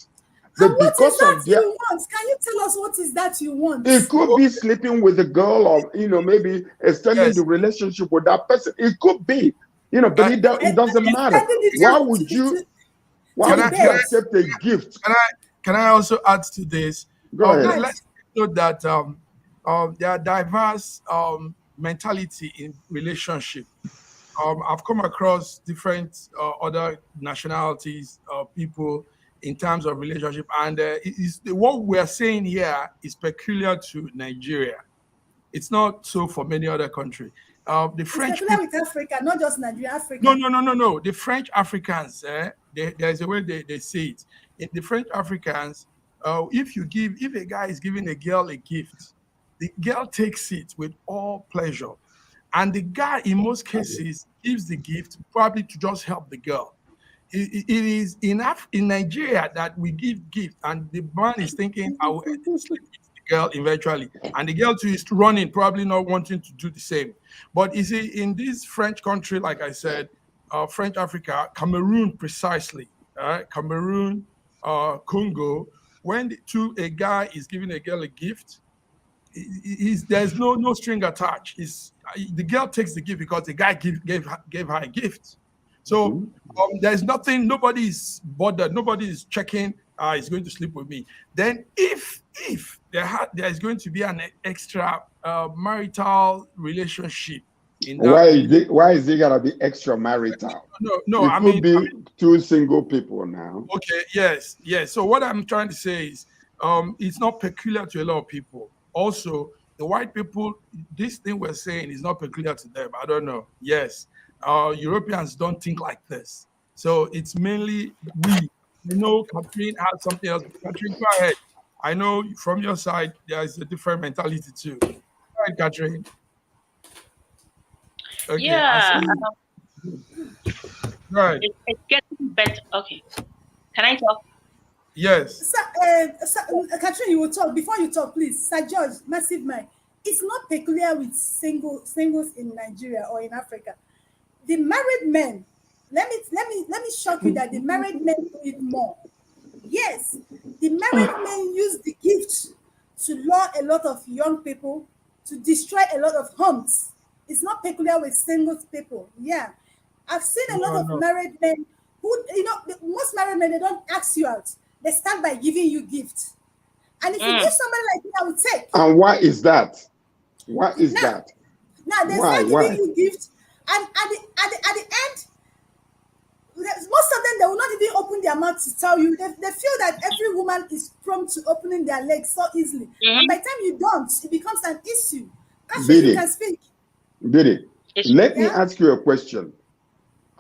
And But what is because that of their, you want? Can you tell us what is that you want? it could be Okay. sleeping with a girl, or maybe extending the Yes. relationship with that person. It could be, but Uh, it doesn't matter. Extending it Why to, would you why to the can I would you bed. accept a gift? can I can I also add to this? Go ahead. And Let's note that there are diverse mentality in relationship. I've come across different other nationalities, people in terms of relationship, and what we're saying here is peculiar to Nigeria. It's not so for many other countries. The it's French popular people. with Africa, not just Nigeria, No, Africa. no, no, no, no. The French Africans, there's a way they say it. In the French Africans, if a guy is giving a girl a gift, the girl takes it with all pleasure. And the guy, in most cases, gives the gift probably to just help the girl. It is in Nigeria that we give gift, and the man is thinking, I will sleep with the girl eventually. And the girl too is running, probably not wanting to do the same. But you see, in this French country, like I said, French Africa, Cameroon precisely, Cameroon, Congo, when a guy is giving a girl a gift, there's no string attached. The girl takes the gift because the guy gave her a gift. So Mhm. there's nothing. Nobody is bothered. Nobody is checking. He's going to sleep with me. Then if there is going to be an extra marital relationship in that relationship. Why is it gotta be extramarital? No, no. It I could mean, be two single people now. okay, yes, yes. So what I'm trying to say is, it's not peculiar to a lot of people. Also, the white people, this thing we're saying is not peculiar to them. I don't know. Yes, Europeans don't think like this. So it's mainly we. You know, Catherine has something else. Catherine, go ahead. I know from your side there is a different mentality too. Go ahead, Catherine. Okay, I Yeah, see. Go ahead. it's getting better. Okay, can I talk? Yes. Catherine, you will talk. Before you talk, please. Sir George, massive mind. It's not peculiar with singles in Nigeria or in Africa. The married men, let me shock you that the married men do it more. Yes, the married men use the gift to lure a lot of young people, to destroy a lot of homes. It's not peculiar with single people. Yeah. I've seen a lot No, of no. married men who, most married men, they don't ask you out. They start by giving you gifts. And if you give Mm. somebody like me, I will take. And why is that? Why is Now, that? now they Why? start giving Why? you gifts, and at the end, most of them, they will not even open their mouth to tell you. They feel that every woman is prone to opening their legs so easily, and by Hmm. the time you don't, it becomes an issue. Actually, you Biddy, can speak. Biddy, It's let me Yeah. ask you a question.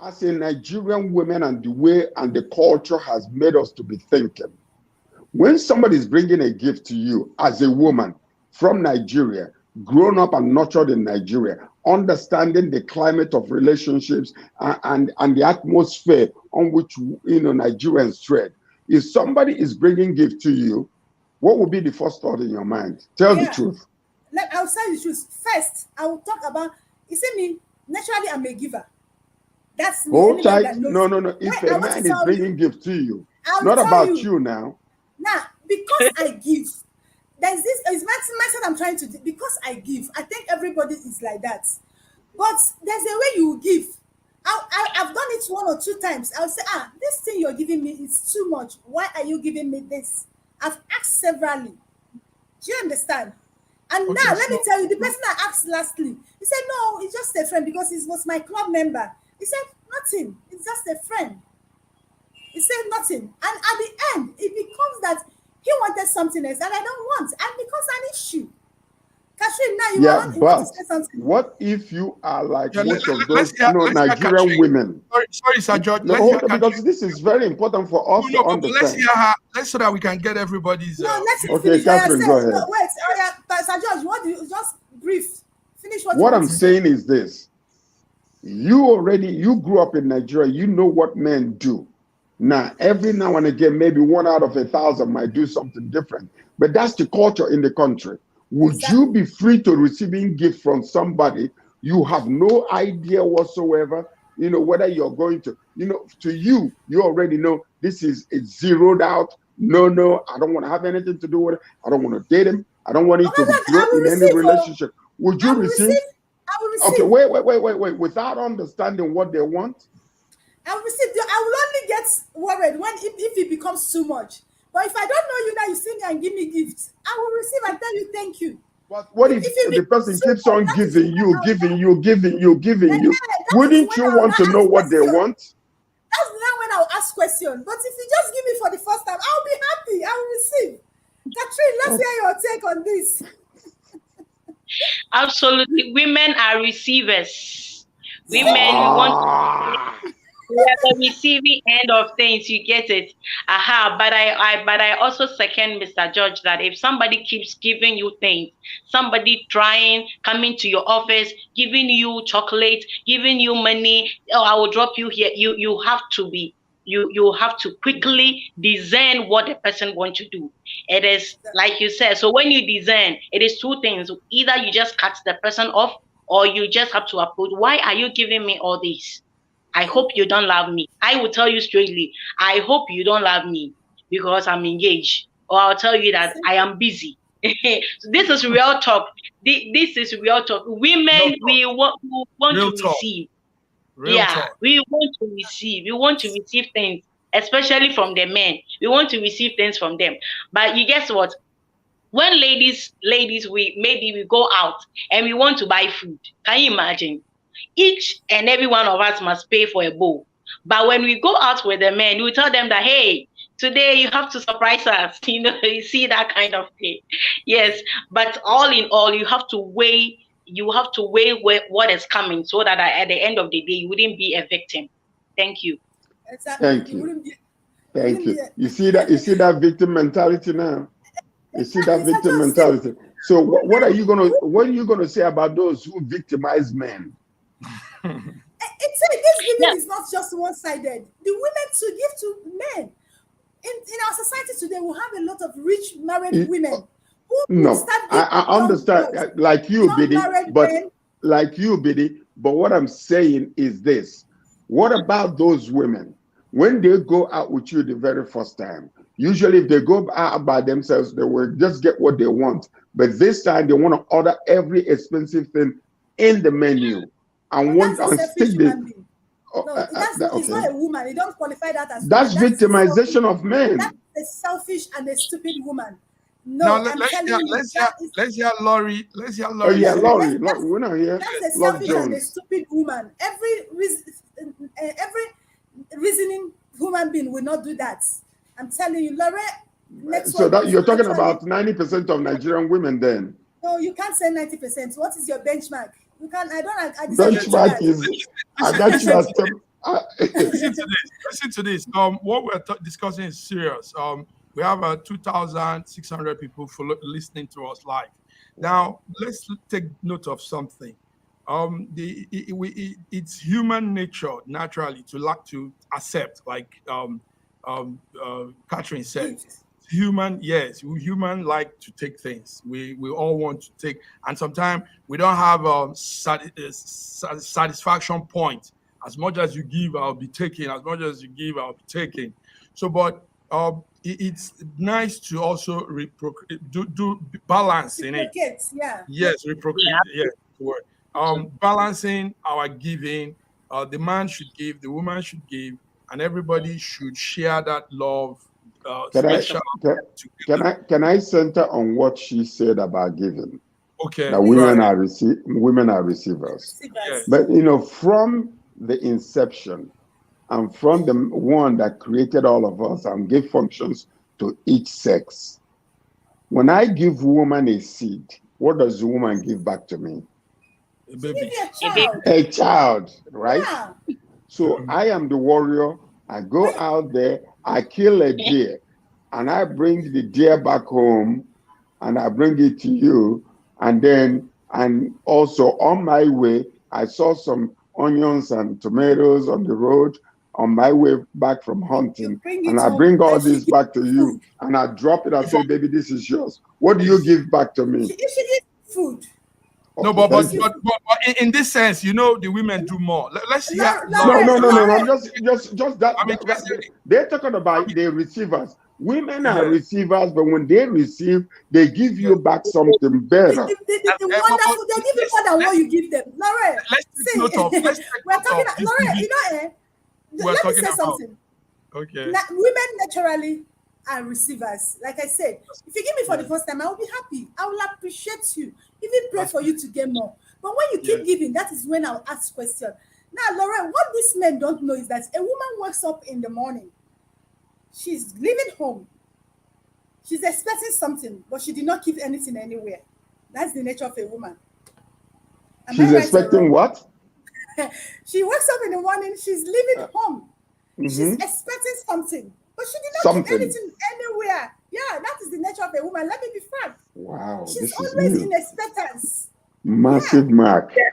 As a Nigerian woman, and the way and the culture has made us to be thinking, when somebody is bringing a gift to you as a woman from Nigeria, grown up and nurtured in Nigeria, understanding the climate of relationships, and the atmosphere on which Nigerians tread, if somebody is bringing gift to you, what would be the first thought in your mind? Tell the Yeah. truth. I'll tell you the truth. First, I will talk about. You see me. Naturally, I'm a giver. That's me. Hold Anybody tight. that No, knows. no, no. Wait, If a I want to man is tell you. bringing gift to you, I'll not tell about you. you now. Now, because I give, there's this is mindset I'm trying to do. Because I give, I think everybody is like that. But there's a way you give. I've done it one or two times. I'll say, this thing you're giving me is too much. Why are you giving me this? I've asked severally. Do you understand? And Okay, now let me so tell you, the person I asked lastly, he said, no, it's just a friend because he was my club member. He said, nothing. It's just a friend. He said nothing. And at the end, it becomes that he wanted something else that I don't want. And it becomes an issue. Catherine, now Yeah, you want to but say something? what if you are like Yeah, most of let's those, hear, let's hear Nigerian Catherine. women? Sorry, Sir George. No, Let's hear hold on, Catherine. because this is very important for us to No, but let's understand. hear her. Let's so that we can get everybody's. No, let him Okay, finish. Oh, yeah, Catherine, say, go no, ahead. wait. Oh, yeah, Pastor George, what do you just brief? Finish what you What want I'm to say. saying is this. You grew up in Nigeria, you know what men do. Now, every now and again, maybe 1 out of 1,000 might do something different, but that's the culture in the country. Would you Exactly. be free to receiving gift from somebody you have no idea whatsoever, whether you're going to, to you, you already know this is it's zeroed out. No, I don't want to have anything to do with it. I don't want to date him. I don't want it Okay, to look, I grow will in any receive. Oh, relationship. Would I you will receive? receive. I will Okay, receive. wait. Without understanding what they want, I will receive. I will only get worried when if it becomes too much. But if I don't know you now, you see me and give me gifts, I will receive and tell you thank you. but what if If it the becomes person too keeps much, on that is giving when you, I'll giving now, you, giving you, giving you? that is Wouldn't when you I'll want now to know ask what they question. want? That's now when I'll ask question. But if you just give me for the first time, I'll be happy. I will receive. Catherine, let's hear your take on this. Absolutely. Women are receivers. Women, we want Ah, we are the receiving end of things. You get it. Aha. But I also second Mr. George that if somebody keeps giving you things, somebody trying, coming to your office, giving you chocolate, giving you money, oh, I will drop you here. You have to be. You have to quickly discern what the person wants to do. It is like you said. So when you discern, it is two things. Either you just cut the person off, or you just have to approach. Why are you giving me all this? I hope you don't love me. I will tell you straightly, I hope you don't love me because I'm engaged. Or I'll tell you that I am busy. This is real talk. This is real talk. real Women, talk. we want Real to talk. receive. Real Yeah, talk. we want to receive. We want to receive things, especially from the men. We want to receive things from them. But you guess what? When ladies, we go out and we want to buy food. Can you imagine? Each and every one of us must pay for a bowl. But when we go out with the men, we tell them that, hey, today you have to surprise us. You see that kind of thing. Yes, but all in all, you have to weigh what is coming so that at the end of the day, you wouldn't be a victim. Thank you. Exactly. thank You you, wouldn't be. You thank wouldn't you. be. You see that victim mentality now. You see that Exactly. So victim just say mentality. So women. what are you gonna say about those who victimize men? It's this Yeah, giving is not just one-sided. The women to give to men. In our society today, we have a lot of rich married It- women who would no, start giving I young understand, girls, like you, young Biddy, married but men. what I'm saying is this. What about those women when they go out with you the very first time? Usually, if they go out by themselves, they will just get what they want. But this time, they want to order every expensive thing in the menu and No, want that's a and selfish stick the. human being. No, that's not. It's Okay, not a woman. You don't qualify that as woman. that's victimization of That men. is a selfish and a stupid woman. Now No, I'm let's telling hear you, let's hear let's hear Laurie. Let's hear Oh Laurie yeah, say. Laurry, we're not here. that's a Laurry selfish and a Jones. stupid woman. Every reasoning human being will not do that. I'm telling you, Laura. Next So one that is you're talking actually about 90% of Nigerian women then. no. You can't say 90%. What is your benchmark? You can. I don't. I Okay, disagree with Benchmark that. is, I listen, got you listen, last time. listen to this. Listen to this. What we're discussing is serious. We have 2,600 people listening to us live. Wow. Now, let's take note of something. It's human nature naturally to like to accept, like Catherine said. Gift. Human, yes, we human like to take things. We all want to take, and sometimes we don't have satisfaction point. As much as you give, I'll be taking. As much as you give, I'll be taking. So, but it's nice to also do balance in it. Reciprocate. Yeah. Yes, yeah, yes, the word. Balancing our giving. The man should give, the woman should give, and everybody should share that love, Can I yes, of special can, together. can I center on what she said about giving? Okay, That go Please. ahead. women are receivers. Receivers. Yes. But from the inception and from the one that created all of us and gave functions to each sex, when I give woman a seed, what does the woman give back to me? A Give baby. you a A baby. child. A child, right? Yeah. So I am the warrior. I go out there, I kill a deer, and I bring the deer back home, and I bring it to you. And also on my way, I saw some onions and tomatoes on the road on my way back from You hunting, bring and it I home bring all and she this gives back to you you, food. and I drop it. I say, baby, this is yours. What do you give back to me? She gives you food. No, Okay, but thank Gives you. you food. in this sense, you know, the women do more. Let's hear No, Laurie. no, no, no, Laurry, no. Just that. I'm Right, interested. they're talking about the receivers. Women are Yeah, receivers, but when they receive, they give yeah. you back something better. the But wonderful, they give you more than what you give them. Laurel, let's take see, note of let's take we're note talking, of this Laurel, giving we're let me talking say about. something. Okay. Women naturally are receivers. Like I said, if you give me for the Yeah. first time, I will be happy. I will appreciate you, even pray That's for you to get more. But when you yeah. keep giving, that is when I'll ask question. Now, Laurel, what these men don't know is that a woman wakes up in the morning, she's leaving home, she's expecting something, but she did not keep anything anywhere. That's the nature of a woman. Am I She's right or expecting wrong? what? She wakes up in the morning, she's leaving home. She's Mhm. expecting something, but she did not keep Something. anything anywhere. Yeah, that is the nature of a woman. Let me be frank. Wow, She's this is always new. in expectance. Yeah, Massive mark. yeah,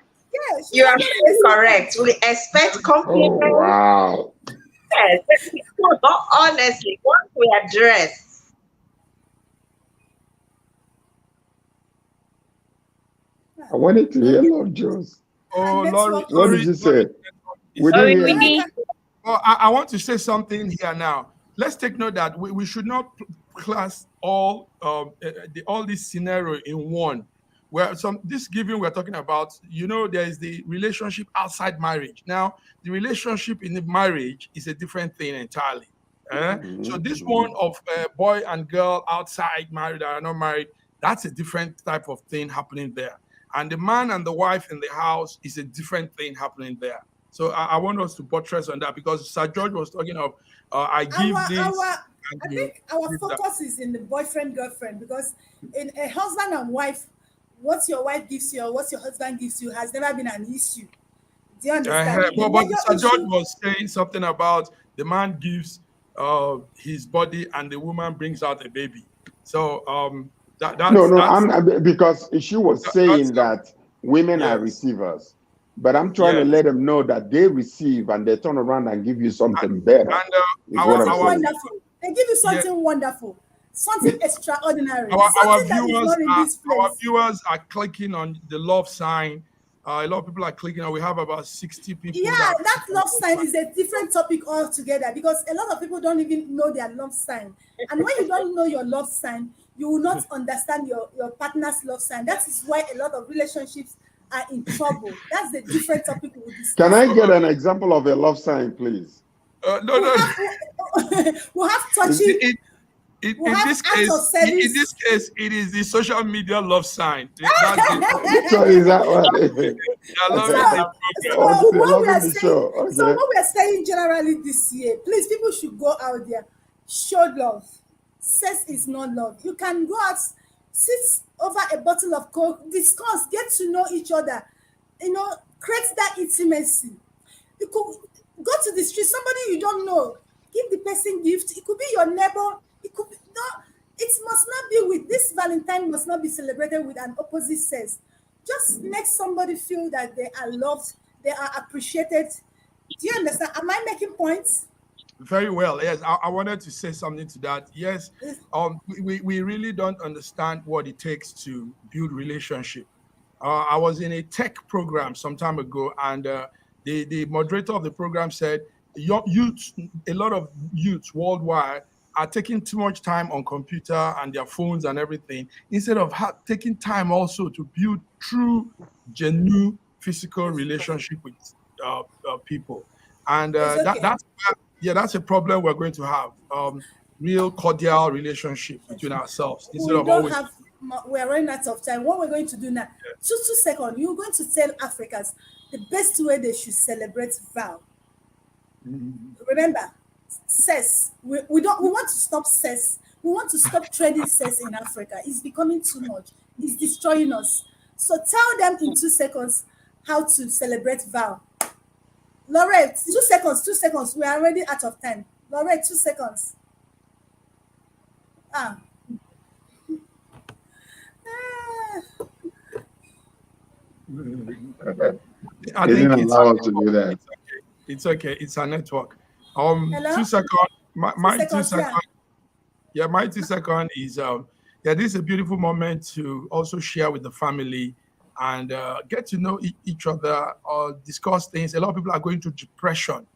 she's You are always in so correct. expectance. We expect Oh, compliments. wow. Yes. No, honestly, once we address, I wanted to Our, hear Love Jones. our Oh, Laurie, network What is did Laurie, you Laurie say? We is didn't Sorry, hear we Laura. you. need. Oh, I want to say something here now. Let's take note that we should not class all this scenario in one. Where some this giving we're talking about, you know, there is the relationship outside marriage. Now, the relationship in the marriage is a different thing entirely. So Mhm, this one mhm. of boy and girl outside married that are not married, that's a different type of thing happening there. And the man and the wife in the house is a different thing happening there. So I want us to buttress on that because Sir George was talking of I give our this and I you think our give that. focus is in the boyfriend girlfriend, because in a husband and wife, what your wife gives you or what your husband gives you has never been an issue. Do you understand? The But major Sir George issue, was saying something about the man gives his body and the woman brings out a baby. So No, no, that's because she was that's saying that women are yes, receivers, but I'm trying to yes. let them know that they receive and they turn around and give you And, something better, and is what I'm something our saying. wonderful. They give you yeah something wonderful, something extraordinary, our something that is viewers not in this place. are clicking on the love sign. A lot of people are clicking on. We have about 60 people Yeah, that that click on love the love sign sign. is a different topic altogether, because a lot of people don't even know their love sign. And when you don't know your love sign, you will not understand your partner's love sign. That is why a lot of relationships are in trouble. That's the different topic we will Can discuss I on. get an example of a love sign, please? No, We'll no. have we'll have Is- touching, In, we'll have acts of in this service. case, it is the social media love sign. That's the So is that what? they are So, loving the so program. Okay, what we are loving the saying, show. so Okay. what we are saying generally this year, please, people should go out there, show love. Sex is not love. You can go out, sit over a bottle of coke, discuss, get to know each other, create that intimacy. You could go to the street, somebody you don't know, give the person gift. It could be your neighbor. It could be no. It must not be with this Valentine. Must not be celebrated with an opposite sex. Just make somebody feel that they are loved, they are appreciated. Do you understand? Am I making points? Very well. Yes, I wanted to say something to that. Yes, we really don't understand what it takes to build relationship. I was in a tech program some time ago, and the moderator of the program said, "Young youth, a lot of youths worldwide are taking too much time on computer and their phones and everything instead of taking time also to build true, genuine physical relationship with people." And It's okay. that's a problem we're going to have. Real cordial relationship between ourselves instead We of don't always. have, we're running out of time. What we're going to do now, 2 seconds, you're going to tell Africans the best way they should celebrate vow. Remember, sex. We want to stop sex. We want to stop trading sex in Africa. It's becoming too much. is destroying us. So tell them in 2 seconds how to celebrate Val. Laurette, 2 seconds, 2 seconds. We are already out of time. Laurette, 2 seconds. Ah. Ah. I They think didn't it's allow us to do that. okay. It's okay. It's a network. Hello? 2 seconds. My, Two my two seconds, second. yeah. Yeah, my 2 second is yeah. This is a beautiful moment to also share with the family and get to know each other or discuss things. A lot of people are going through depression,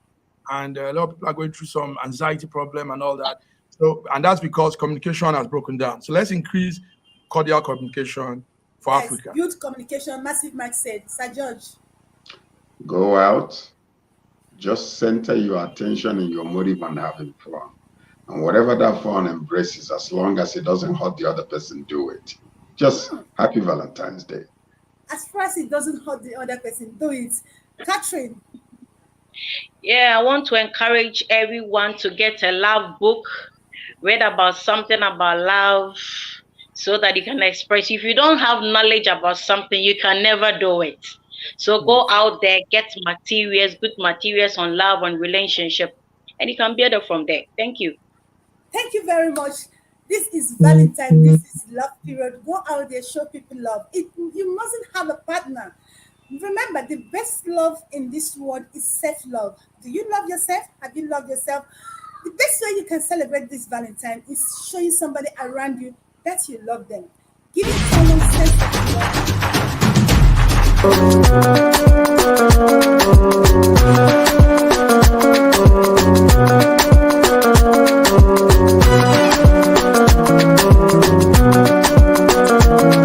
and a lot of people are going through some anxiety problem and all that. So, and that's because communication has broken down. So let's increase cordial communication for Yes. Africa. Build communication, massive Mike said. Sir George. Go out, just center your attention and your motive on having fun. And whatever that fun embraces, as long as it doesn't hurt the other person, do it. Just happy Valentine's Day. As far as it doesn't hurt the other person, do it. Catherine. Yeah, I want to encourage everyone to get a love book, read about something about love, so that you can express. If you don't have knowledge about something, you can never do it. So go out there, get materials, good materials on love and relationship, and you can build it from there. Thank you. Thank you very much. This is Valentine. This is love period. Go out there, show people love. You mustn't have a partner. Remember, the best love in this world is self-love. Do you love yourself? Have you loved yourself? The best way you can celebrate this Valentine is showing somebody around you that you love them. Giving someone sense of love.